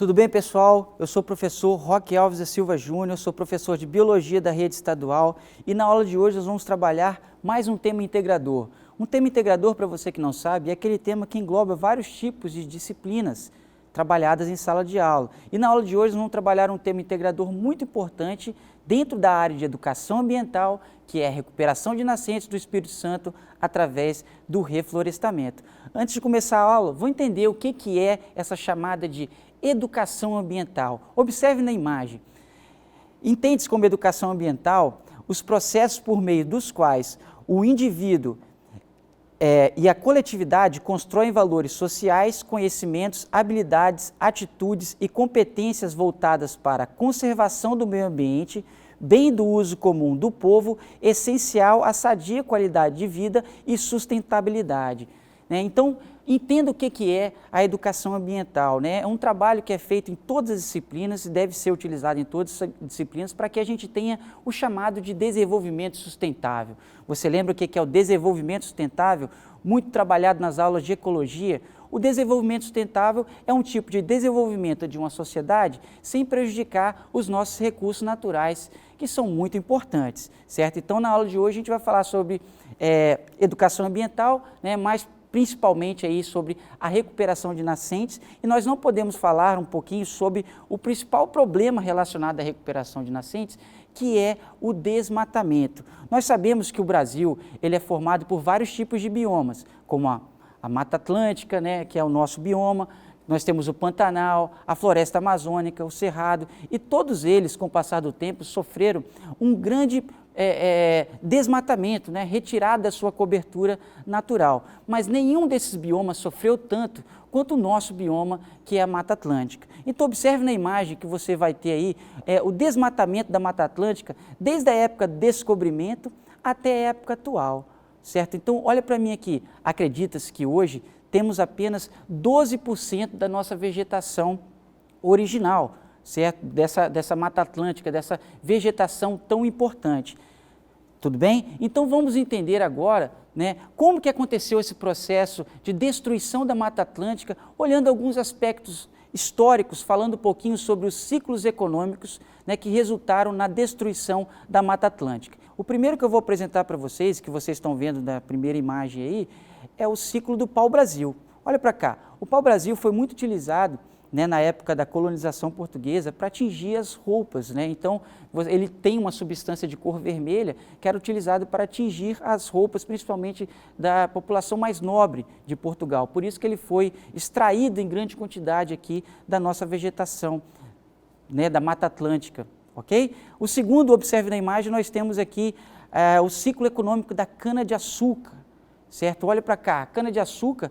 Tudo bem, pessoal? Eu sou o professor Roque Alves da Silva Júnior, sou professor de Biologia da Rede Estadual e na aula de hoje nós vamos trabalhar mais um tema integrador. Um tema integrador, para você que não sabe, é aquele tema que engloba vários tipos de disciplinas trabalhadas em sala de aula. E na aula de hoje nós vamos trabalhar um tema integrador muito importante dentro da área de educação ambiental, que é a recuperação de nascentes do Espírito Santo através do reflorestamento. Antes de começar a aula, vou entender o que é essa chamada de educação ambiental. Observe na imagem. Entende-se como educação ambiental os processos por meio dos quais o indivíduo e a coletividade constroem valores sociais, conhecimentos, habilidades, atitudes e competências voltadas para a conservação do meio ambiente, bem do uso comum do povo, essencial à sadia qualidade de vida e sustentabilidade. Então, entenda o que é a educação ambiental. É um trabalho que é feito em todas as disciplinas e deve ser utilizado em todas as disciplinas para que a gente tenha o chamado de desenvolvimento sustentável. Você lembra o que é o desenvolvimento sustentável? Muito trabalhado nas aulas de ecologia. O desenvolvimento sustentável é um tipo de desenvolvimento de uma sociedade sem prejudicar os nossos recursos naturais, que são muito importantes, certo? Então, na aula de hoje a gente vai falar sobre educação ambiental, mais principalmente aí sobre a recuperação de nascentes, e nós não podemos falar um pouquinho sobre o principal problema relacionado à recuperação de nascentes, que é o desmatamento. Nós sabemos que o Brasil ele é formado por vários tipos de biomas, como a Mata Atlântica, que é o nosso bioma, nós temos o Pantanal, a Floresta Amazônica, o Cerrado, e todos eles, com o passar do tempo, sofreram um grande desmatamento, retirada da sua cobertura natural. Mas nenhum desses biomas sofreu tanto quanto o nosso bioma, que é a Mata Atlântica. Então, observe na imagem que você vai ter aí o desmatamento da Mata Atlântica desde a época do descobrimento até a época atual, certo? Então, olha para mim aqui, acredita-se que hoje temos apenas 12% da nossa vegetação original, certo? Dessa Mata Atlântica, dessa vegetação tão importante. Tudo bem? Então vamos entender agora como que aconteceu esse processo de destruição da Mata Atlântica, olhando alguns aspectos históricos, falando um pouquinho sobre os ciclos econômicos que resultaram na destruição da Mata Atlântica. O primeiro que eu vou apresentar para vocês, que vocês estão vendo na primeira imagem aí, é o ciclo do pau-brasil. Olha para cá, o pau-brasil foi muito utilizado na época da colonização portuguesa para tingir as roupas. Então, ele tem uma substância de cor vermelha que era utilizada para tingir as roupas, principalmente da população mais nobre de Portugal. Por isso que ele foi extraído em grande quantidade aqui da nossa vegetação, da Mata Atlântica. Ok? O segundo, observe na imagem, nós temos aqui o ciclo econômico da cana-de-açúcar. Certo? Olha para cá, a cana-de-açúcar,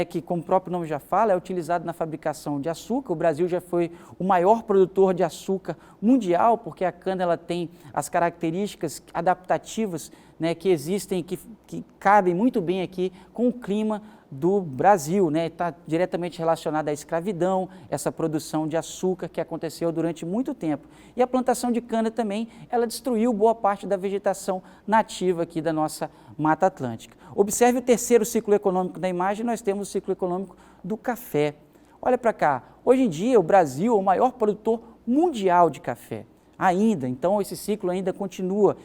que como o próprio nome já fala, é utilizado na fabricação de açúcar. O Brasil já foi o maior produtor de açúcar mundial, porque a cana ela tem as características adaptativas que existem, que cabem muito bem aqui com o clima do Brasil, está diretamente relacionada à escravidão, essa produção de açúcar que aconteceu durante muito tempo. E a plantação de cana também, ela destruiu boa parte da vegetação nativa aqui da nossa Mata Atlântica. Observe o terceiro ciclo econômico da imagem, nós temos o ciclo econômico do café. Olha para cá, hoje em dia o Brasil é o maior produtor mundial de café. Ainda, então esse ciclo ainda continua,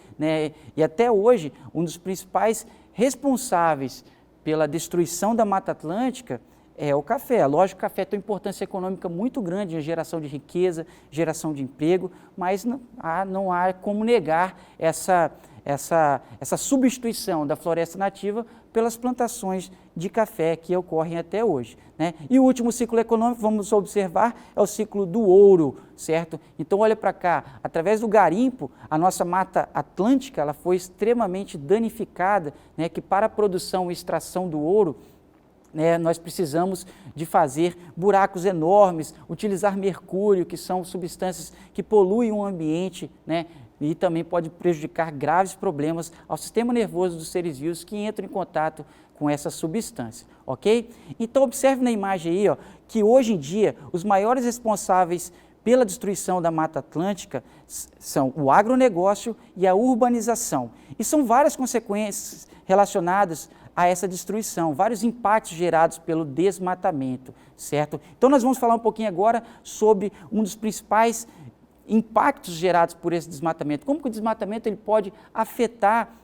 e até hoje um dos principais responsáveis pela destruição da Mata Atlântica é o café. Lógico que o café tem uma importância econômica muito grande na geração de riqueza, geração de emprego, mas não há como negar essa substituição da floresta nativa pelas plantações de café que ocorrem até hoje. E o último ciclo econômico, vamos observar, é o ciclo do ouro, certo? Então, olha para cá, através do garimpo, a nossa Mata Atlântica ela foi extremamente danificada, que para a produção e extração do ouro, nós precisamos de fazer buracos enormes, utilizar mercúrio, que são substâncias que poluem o ambiente, e também pode prejudicar graves problemas ao sistema nervoso dos seres vivos que entram em contato com essa substância, ok? Então, observe na imagem aí, que hoje em dia os maiores responsáveis pela destruição da Mata Atlântica são o agronegócio e a urbanização. E são várias consequências relacionadas a essa destruição, vários impactos gerados pelo desmatamento, certo? Então nós vamos falar um pouquinho agora sobre um dos principais impactos gerados por esse desmatamento, como que o desmatamento ele pode afetar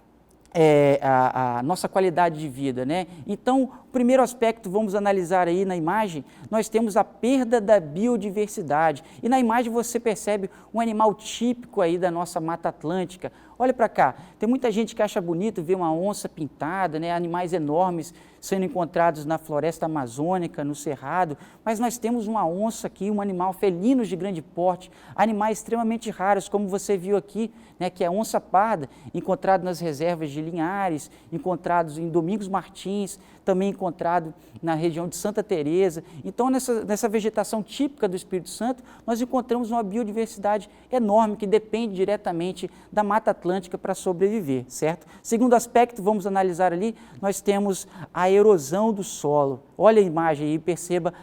a nossa qualidade de vida, né? Então, o primeiro aspecto, vamos analisar aí na imagem, nós temos a perda da biodiversidade. E na imagem você percebe um animal típico aí da nossa Mata Atlântica. Olha para cá, tem muita gente que acha bonito ver uma onça pintada, né? Animais enormes sendo encontrados na floresta amazônica, no cerrado, mas nós temos uma onça aqui, um animal felinos de grande porte, animais extremamente raros, como você viu aqui, né? Que é a onça parda, encontrado nas reservas de Linhares, encontrados em Domingos Martins, também encontrado na região de Santa Teresa. Então, nessa vegetação típica do Espírito Santo, nós encontramos uma biodiversidade enorme que depende diretamente da Mata Atlântica para sobreviver, certo? Segundo aspecto, vamos analisar ali, nós temos a erosão do solo. Olha a imagem aí e perceba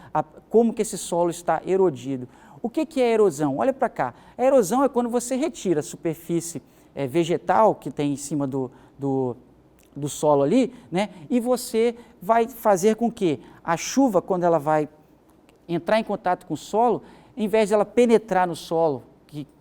como que esse solo está erodido. O que é erosão? Olha para cá. A erosão é quando você retira a superfície vegetal que tem em cima do solo ali, né? E você vai fazer com que a chuva, quando ela vai entrar em contato com o solo, em vez de ela penetrar no solo,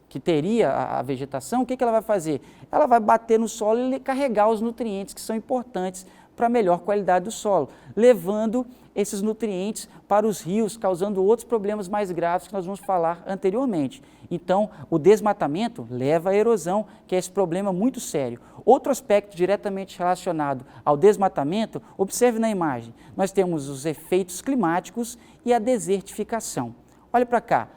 que teria a vegetação, o que ela vai fazer? Ela vai bater no solo e carregar os nutrientes que são importantes para a melhor qualidade do solo, levando esses nutrientes para os rios, causando outros problemas mais graves que nós vamos falar anteriormente. Então, o desmatamento leva à erosão, que é esse problema muito sério. Outro aspecto diretamente relacionado ao desmatamento, observe na imagem, nós temos os efeitos climáticos e a desertificação. Olha para cá.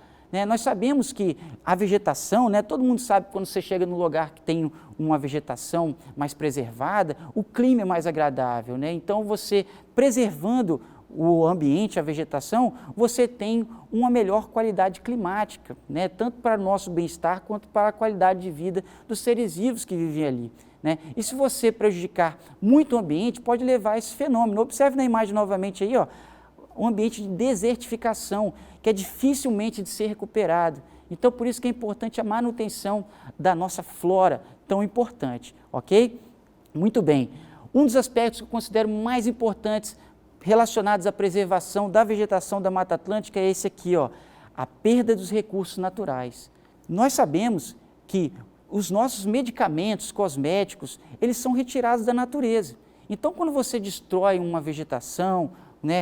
Nós sabemos que a vegetação, todo mundo sabe que quando você chega num lugar que tem uma vegetação mais preservada, o clima é mais agradável. Então, você preservando o ambiente, a vegetação, você tem uma melhor qualidade climática, tanto para o nosso bem-estar quanto para a qualidade de vida dos seres vivos que vivem ali. E se você prejudicar muito o ambiente, pode levar a esse fenômeno. Observe na imagem novamente aí, um ambiente de desertificação, que é dificilmente de ser recuperado. Então, por isso que é importante a manutenção da nossa flora, tão importante, ok? Muito bem. Um dos aspectos que eu considero mais importantes relacionados à preservação da vegetação da Mata Atlântica é esse aqui, a perda dos recursos naturais. Nós sabemos que os nossos medicamentos cosméticos, eles são retirados da natureza. Então, quando você destrói uma vegetação,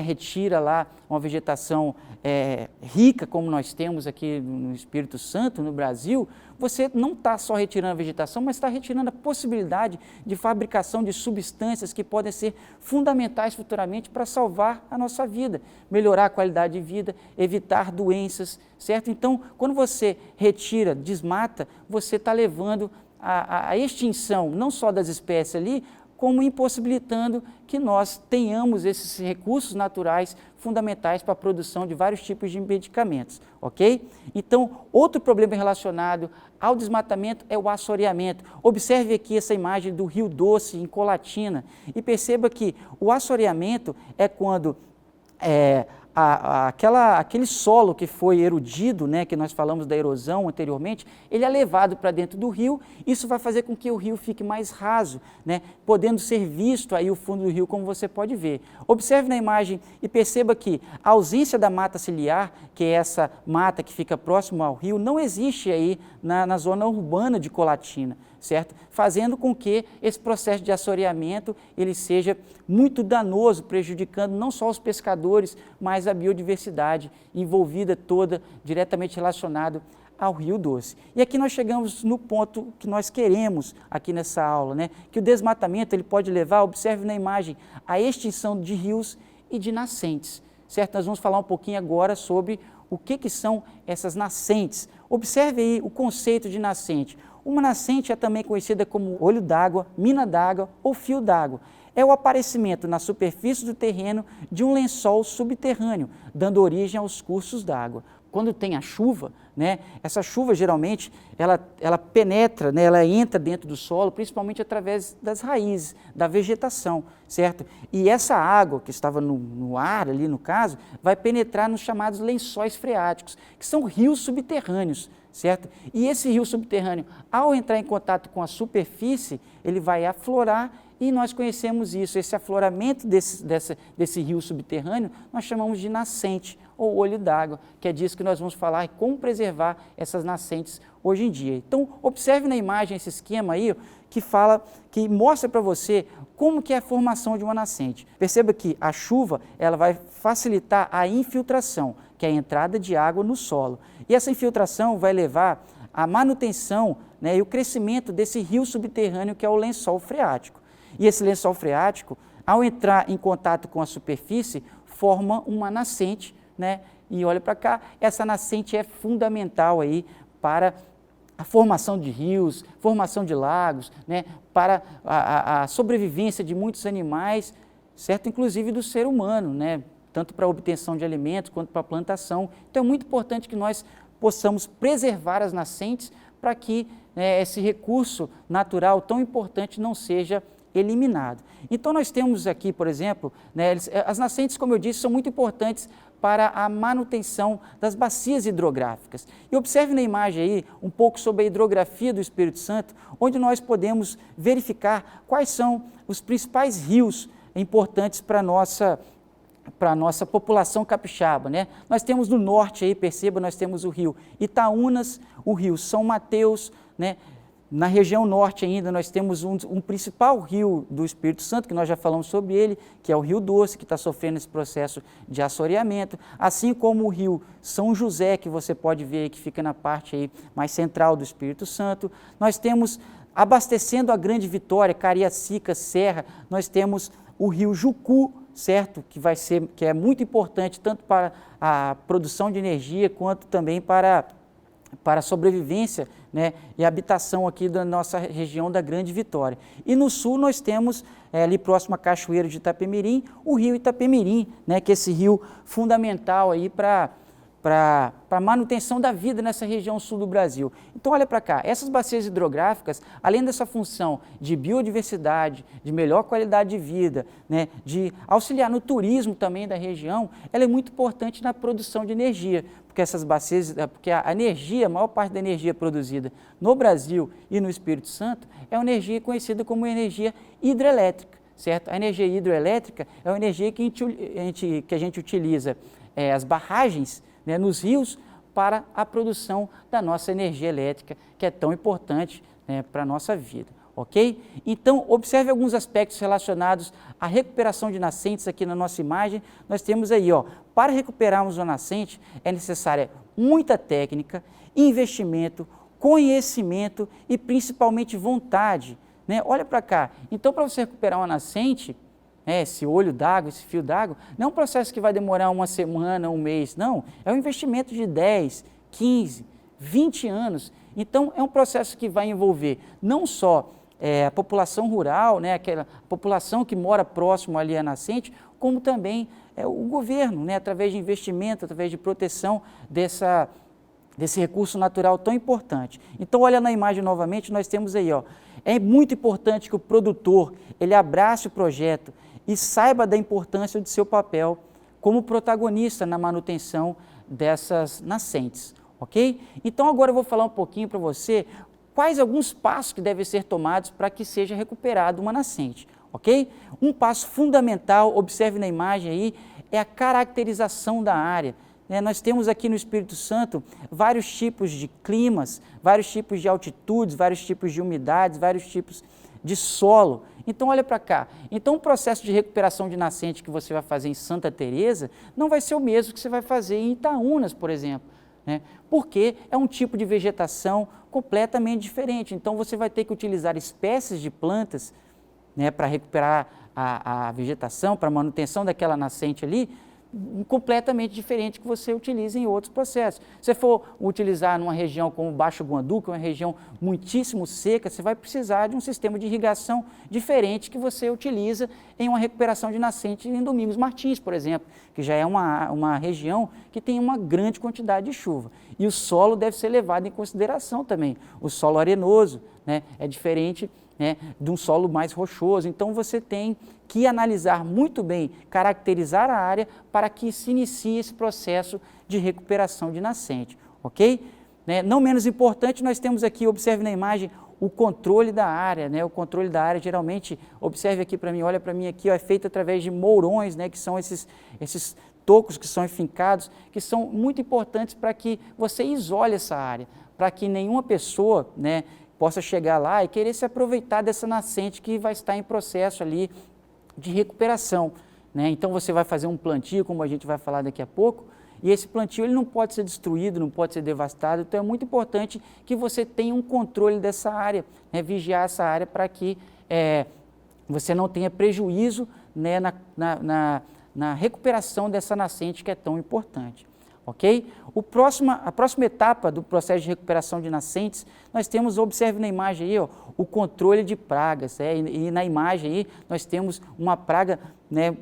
retira lá uma vegetação rica, como nós temos aqui no Espírito Santo, no Brasil, você não está só retirando a vegetação, mas está retirando a possibilidade de fabricação de substâncias que podem ser fundamentais futuramente para salvar a nossa vida, melhorar a qualidade de vida, evitar doenças, certo? Então, quando você retira, desmata, você está levando a extinção não só das espécies ali, como impossibilitando que nós tenhamos esses recursos naturais fundamentais para a produção de vários tipos de medicamentos, ok? Então, outro problema relacionado ao desmatamento é o assoreamento. Observe aqui essa imagem do Rio Doce, em Colatina, e perceba que o assoreamento é quando aquele solo que foi erodido, que nós falamos da erosão anteriormente, ele é levado para dentro do rio, isso vai fazer com que o rio fique mais raso, podendo ser visto aí o fundo do rio, como você pode ver. Observe na imagem e perceba que a ausência da mata ciliar, que é essa mata que fica próximo ao rio, não existe aí na zona urbana de Colatina, certo? Fazendo com que esse processo de assoreamento ele seja muito danoso, prejudicando não só os pescadores, mas a biodiversidade envolvida toda, diretamente relacionado ao Rio Doce. E aqui nós chegamos no ponto que nós queremos aqui nessa aula, que o desmatamento ele pode levar, observe na imagem, à extinção de rios e de nascentes, certo? Nós vamos falar um pouquinho agora sobre o que são essas nascentes. Observe aí o conceito de nascente. Uma nascente é também conhecida como olho d'água, mina d'água ou fio d'água. É o aparecimento na superfície do terreno de um lençol subterrâneo, dando origem aos cursos d'água. Quando tem a chuva, essa chuva geralmente ela penetra, ela entra dentro do solo, principalmente através das raízes, da vegetação, certo? E essa água que estava no ar ali no caso, vai penetrar nos chamados lençóis freáticos, que são rios subterrâneos, certo? E esse rio subterrâneo, ao entrar em contato com a superfície, ele vai aflorar e nós conhecemos isso, esse afloramento desse rio subterrâneo, nós chamamos de nascente ou olho d'água, que é disso que nós vamos falar e como preservar essas nascentes hoje em dia. Então, observe na imagem esse esquema aí, que mostra para você como que é a formação de uma nascente. Perceba que a chuva ela vai facilitar a infiltração, que é a entrada de água no solo. E essa infiltração vai levar à manutenção, né, e o crescimento desse rio subterrâneo que é o lençol freático. E esse lençol freático, ao entrar em contato com a superfície, forma uma nascente, né? E olha para cá, essa nascente é fundamental aí para a formação de rios, formação de lagos, né? Para a sobrevivência de muitos animais, certo? Inclusive do ser humano, né? Tanto para a obtenção de alimentos quanto para a plantação. Então é muito importante que nós possamos preservar as nascentes para que, né, esse recurso natural tão importante não seja eliminado. Então nós temos aqui, por exemplo, né, as nascentes, como eu disse, são muito importantes para a manutenção das bacias hidrográficas. E observe na imagem aí um pouco sobre a hidrografia do Espírito Santo, onde nós podemos verificar quais são os principais rios importantes para a nossa população capixaba, né? Nós temos no norte aí, perceba, nós temos o rio Itaúnas, o rio São Mateus, né? Na região norte ainda nós temos um principal rio do Espírito Santo, que nós já falamos sobre ele, que é o Rio Doce, que está sofrendo esse processo de assoreamento, assim como o rio São José, que você pode ver que fica na parte aí mais central do Espírito Santo. Nós temos, abastecendo a Grande Vitória, Cariacica, Serra, nós temos o rio Jucu, certo? Que é muito importante tanto para a produção de energia quanto também para a sobrevivência, né, e habitação aqui da nossa região da Grande Vitória. E no sul nós temos, ali próximo à Cachoeira de Itapemirim, o rio Itapemirim, né, que é esse rio fundamental aí para a manutenção da vida nessa região sul do Brasil. Então olha para cá, essas bacias hidrográficas, além dessa função de biodiversidade, de melhor qualidade de vida, né, de auxiliar no turismo também da região, ela é muito importante na produção de energia, porque essas bacias, porque a energia, a maior parte da energia produzida no Brasil e no Espírito Santo é uma energia conhecida como energia hidrelétrica, certo? A energia hidroelétrica é uma energia que a gente utiliza as barragens, né, nos rios para a produção da nossa energia elétrica, que é tão importante, né, para a nossa vida, ok? Então, observe alguns aspectos relacionados à recuperação de nascentes aqui na nossa imagem. Nós temos aí, ó, para recuperarmos uma nascente é necessária muita técnica, investimento, conhecimento e principalmente vontade, né? Olha para cá, então para você recuperar uma nascente, esse olho d'água, esse fio d'água, não é um processo que vai demorar uma semana, um mês, não. É um investimento de 10, 15, 20 anos. Então, é um processo que vai envolver não só a população rural, né, aquela população que mora próximo ali à nascente, como também o governo, né, através de investimento, através de proteção desse recurso natural tão importante. Então, olha na imagem novamente, nós temos aí, ó, é muito importante que o produtor ele abrace o projeto e saiba da importância do seu papel como protagonista na manutenção dessas nascentes, ok? Então agora eu vou falar um pouquinho para você quais alguns passos que devem ser tomados para que seja recuperada uma nascente, ok? Um passo fundamental, observe na imagem aí, é a caracterização da área. Nós temos aqui no Espírito Santo vários tipos de climas, vários tipos de altitudes, vários tipos de umidades, vários tipos de solo. Então olha para cá, então o processo de recuperação de nascente que você vai fazer em Santa Teresa não vai ser o mesmo que você vai fazer em Itaúnas, por exemplo, né? Porque é um tipo de vegetação completamente diferente, então você vai ter que utilizar espécies de plantas, né, para recuperar a vegetação, para a manutenção daquela nascente ali, completamente diferente que você utiliza em outros processos. Se você for utilizar numa região como Baixo Guandu, que é uma região muitíssimo seca, você vai precisar de um sistema de irrigação diferente que você utiliza em uma recuperação de nascente em Domingos Martins, por exemplo, que já é uma região que tem uma grande quantidade de chuva. E o solo deve ser levado em consideração também. O solo arenoso, né, é diferente, né, de um solo mais rochoso. Então você tem que analisar muito bem, caracterizar a área para que se inicie esse processo de recuperação de nascente, ok? Não menos importante, nós temos aqui, observe na imagem, o controle da área, né? O controle da área geralmente, observe aqui para mim, olha para mim aqui, ó, é feito através de mourões, né? Que são esses tocos que são enfincados, que são muito importantes para que você isole essa área, para que nenhuma pessoa, né, possa chegar lá e querer se aproveitar dessa nascente que vai estar em processo ali de recuperação, né? Então você vai fazer um plantio, como a gente vai falar daqui a pouco, e esse plantio ele não pode ser destruído, não pode ser devastado, então é muito importante que você tenha um controle dessa área, né, vigiar essa área para que você não tenha prejuízo, né, na recuperação dessa nascente que é tão importante. Ok? A próxima etapa do processo de recuperação de nascentes, nós temos, observe na imagem aí, ó, o controle de pragas, e na imagem aí nós temos uma praga, né,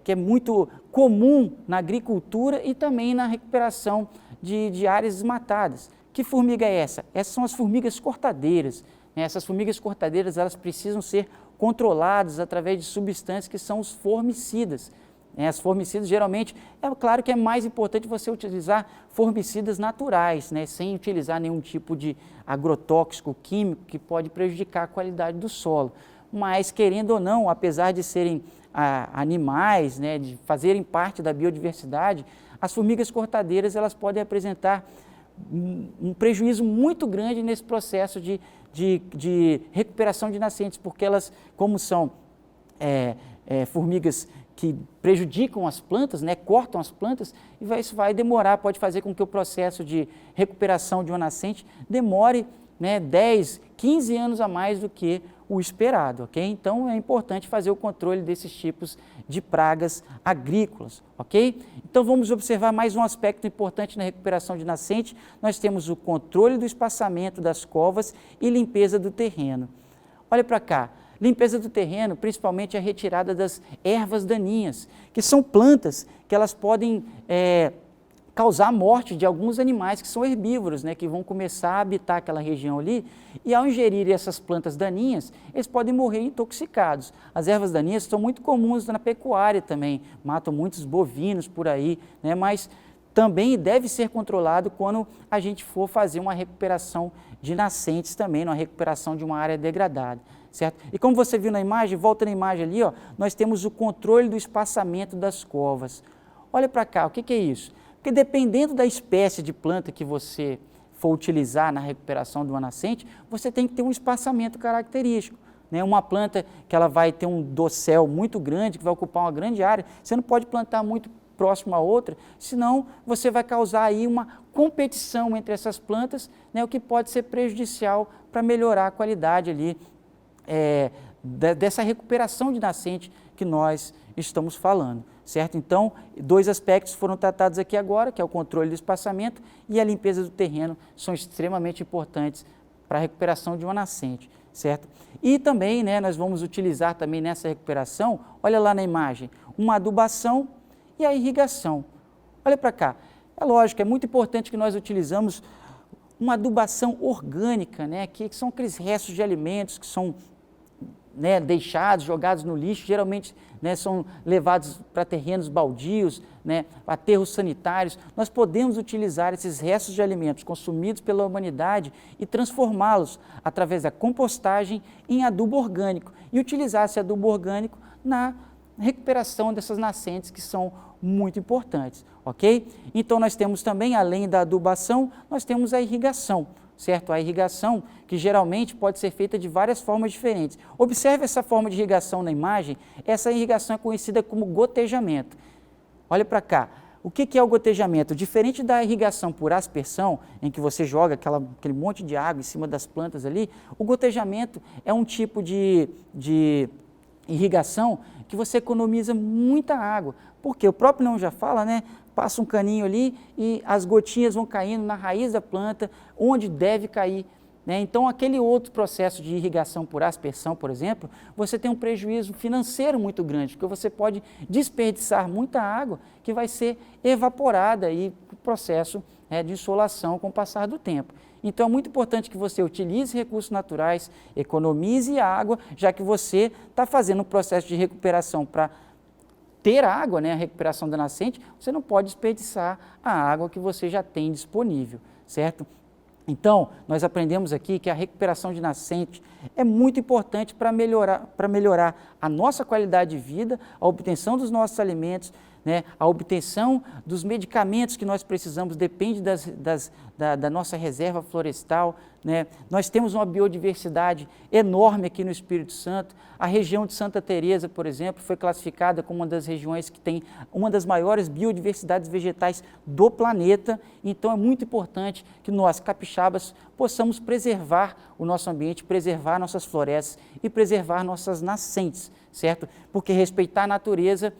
que é muito comum na agricultura e também na recuperação de áreas desmatadas. Que formiga é essa? Essas são as formigas cortadeiras, né? Essas formigas cortadeiras elas precisam ser controladas através de substâncias que são os formicidas. As formicidas, geralmente, é claro que é mais importante você utilizar formicidas naturais, né, sem utilizar nenhum tipo de agrotóxico químico que pode prejudicar a qualidade do solo. Mas, querendo ou não, apesar de serem animais, né, de fazerem parte da biodiversidade, as formigas cortadeiras elas podem apresentar um prejuízo muito grande nesse processo de recuperação de nascentes, porque elas, como são formigas que prejudicam as plantas, né, cortam as plantas, e isso vai demorar, pode fazer com que o processo de recuperação de uma nascente demore, né, 10, 15 anos a mais do que o esperado, ok? Então é importante fazer o controle desses tipos de pragas agrícolas, ok? Então vamos observar mais um aspecto importante na recuperação de nascente. Nós temos o controle do espaçamento das covas e limpeza do terreno. Olha para cá. Limpeza do terreno, principalmente a retirada das ervas daninhas, que são plantas que elas podem causar a morte de alguns animais que são herbívoros, né, que vão começar a habitar aquela região ali, e ao ingerir essas plantas daninhas, eles podem morrer intoxicados. As ervas daninhas são muito comuns na pecuária também, matam muitos bovinos por aí, né, mas também deve ser controlado quando a gente for fazer uma recuperação de nascentes também, uma recuperação de uma área degradada. Certo? E como você viu na imagem, volta na imagem ali, ó, nós temos o controle do espaçamento das covas. Olha para cá, o que é isso? Porque dependendo da espécie de planta que você for utilizar na recuperação de uma nascente, você tem que ter um espaçamento característico, né? Uma planta que ela vai ter um dossel muito grande, que vai ocupar uma grande área, você não pode plantar muito próximo a outra, senão você vai causar aí uma competição entre essas plantas, né, o que pode ser prejudicial para melhorar a qualidade ali dessa recuperação de nascente que nós estamos falando, certo? Então, dois aspectos foram tratados aqui agora, que é o controle do espaçamento e a limpeza do terreno, são extremamente importantes para a recuperação de uma nascente, certo? E também, né, nós vamos utilizar também nessa recuperação, olha lá na imagem, uma adubação e a irrigação. Olha para cá, é lógico, é muito importante que nós utilizamos uma adubação orgânica, né, que são aqueles restos de alimentos que são, né, deixados, jogados no lixo, geralmente, né, são levados para terrenos baldios, né, aterros sanitários. Nós podemos utilizar esses restos de alimentos consumidos pela humanidade e transformá-los através da compostagem em adubo orgânico e utilizar esse adubo orgânico na recuperação dessas nascentes que são muito importantes, ok? Então nós temos também, além da adubação, nós temos a irrigação, certo? A irrigação que geralmente pode ser feita de várias formas diferentes. Observe essa forma de irrigação na imagem, essa irrigação é conhecida como gotejamento. Olha para cá, o que é o gotejamento? Diferente da irrigação por aspersão, em que você joga aquele monte de água em cima das plantas ali, o gotejamento é um tipo de irrigação que você economiza muita água, porque o próprio nome já fala, né? Passa um caninho ali e as gotinhas vão caindo na raiz da planta, onde deve cair, né? Então, aquele outro processo de irrigação por aspersão, por exemplo, você tem um prejuízo financeiro muito grande, porque você pode desperdiçar muita água que vai ser evaporada aí no processo de insolação com o passar do tempo. Então, é muito importante que você utilize recursos naturais, economize água, já que você está fazendo um processo de recuperação para ter água, né, a recuperação da nascente, você não pode desperdiçar a água que você já tem disponível, certo? Então, nós aprendemos aqui que a recuperação de nascente é muito importante para melhorar a nossa qualidade de vida, a obtenção dos nossos alimentos, né, a obtenção dos medicamentos que nós precisamos, depende da nossa reserva florestal, né? Nós temos uma biodiversidade enorme aqui no Espírito Santo. A região de Santa Teresa, por exemplo, foi classificada como uma das regiões que tem uma das maiores biodiversidades vegetais do planeta. Então é muito importante que nós, capixabas, possamos preservar o nosso ambiente, preservar nossas florestas e preservar nossas nascentes, certo? Porque respeitar a natureza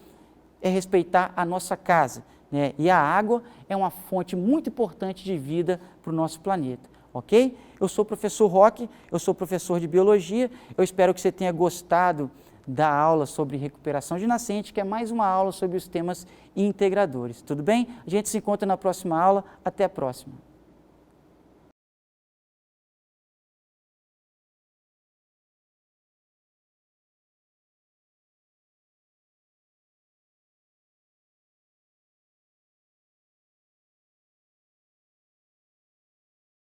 é respeitar a nossa casa, né? E a água é uma fonte muito importante de vida para o nosso planeta, ok? Eu sou o professor Roque, eu sou professor de Biologia, eu espero que você tenha gostado da aula sobre recuperação de nascente, que é mais uma aula sobre os temas integradores, tudo bem? A gente se encontra na próxima aula, até a próxima.